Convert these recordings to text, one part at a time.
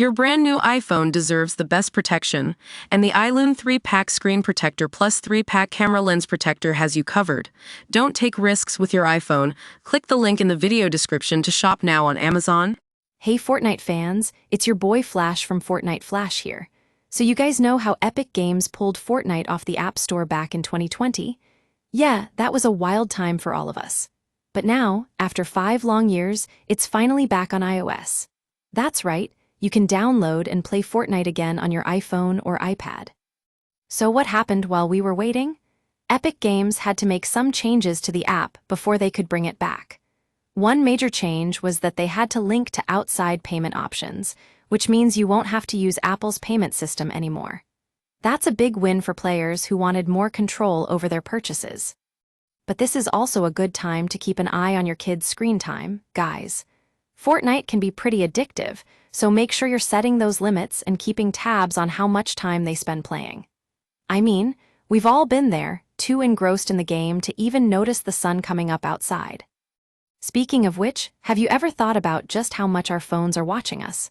Your brand new iPhone deserves the best protection, and the iLune 3-pack Screen Protector plus 3-pack Camera Lens Protector has you covered. Don't take risks with your iPhone. Click the link in the video description to shop now on Amazon. Hey Fortnite fans, it's your boy Flash from Fortnite Flash here. So you guys know how Epic Games pulled Fortnite off the App Store back in 2020? Yeah, that was a wild time for all of us. But now, after 5 long years, it's finally back on iOS. That's right, you can download and play Fortnite again on your iPhone or iPad. So what happened while we were waiting? Epic Games had to make some changes to the app before they could bring it back. One major change was that they had to link to outside payment options, which means you won't have to use Apple's payment system anymore. That's a big win for players who wanted more control over their purchases. But this is also a good time to keep an eye on your kids' screen time, guys. Fortnite can be pretty addictive, so make sure you're setting those limits and keeping tabs on how much time they spend playing. I mean, we've all been there, too engrossed in the game to even notice the sun coming up outside. Speaking of which, have you ever thought about just how much our phones are watching us?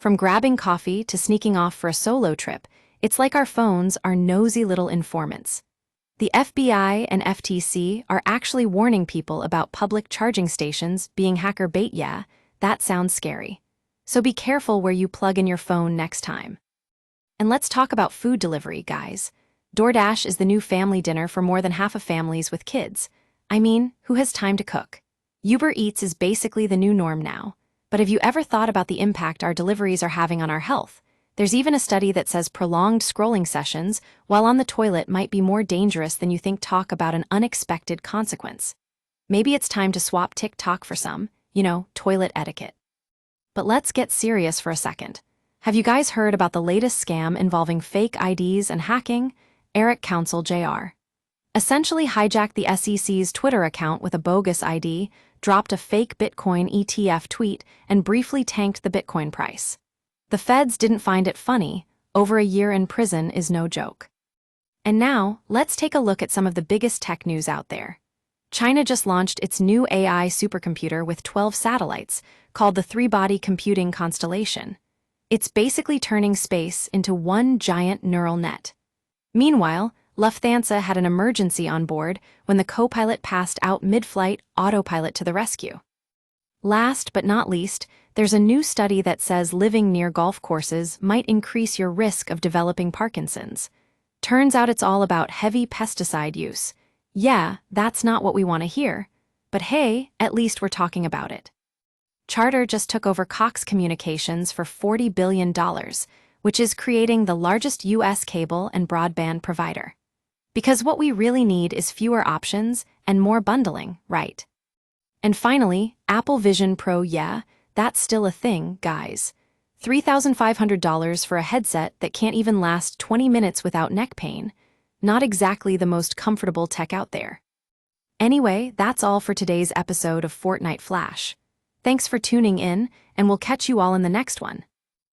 From grabbing coffee to sneaking off for a solo trip, it's like our phones are nosy little informants. The FBI and FTC are actually warning people about public charging stations being hacker bait. Yeah, that sounds scary. So be careful where you plug in your phone next time. And let's talk about food delivery, guys. DoorDash is the new family dinner for more than half of families with kids. I mean, who has time to cook? Uber Eats is basically the new norm now. But have you ever thought about the impact our deliveries are having on our health? There's even a study that says prolonged scrolling sessions while on the toilet might be more dangerous than you think. Talk about an unexpected consequence. Maybe it's time to swap TikTok for some, toilet etiquette. But let's get serious for a second. Have you guys heard about the latest scam involving fake IDs and hacking? Eric Council Jr. essentially hijacked the SEC's Twitter account with a bogus ID, dropped a fake Bitcoin ETF tweet, and briefly tanked the Bitcoin price. The feds didn't find it funny. Over a year in prison is no joke. And now, let's take a look at some of the biggest tech news out there. China just launched its new AI supercomputer with 12 satellites, called the Three-Body Computing Constellation. It's basically turning space into one giant neural net. Meanwhile, Lufthansa had an emergency on board when the co-pilot passed out mid-flight. Autopilot to the rescue. Last but not least, there's a new study that says living near golf courses might increase your risk of developing Parkinson's. Turns out it's all about heavy pesticide use. Yeah, that's not what we want to hear. But hey, at least we're talking about it. Charter just took over Cox Communications for $40 billion, which is creating the largest U.S. cable and broadband provider. Because what we really need is fewer options and more bundling, right? And finally, Apple Vision Pro. Yeah, that's still a thing, guys. $3,500 for a headset that can't even last 20 minutes without neck pain. Not exactly the most comfortable tech out there. Anyway, that's all for today's episode of Fortnite Flash. Thanks for tuning in, and we'll catch you all in the next one.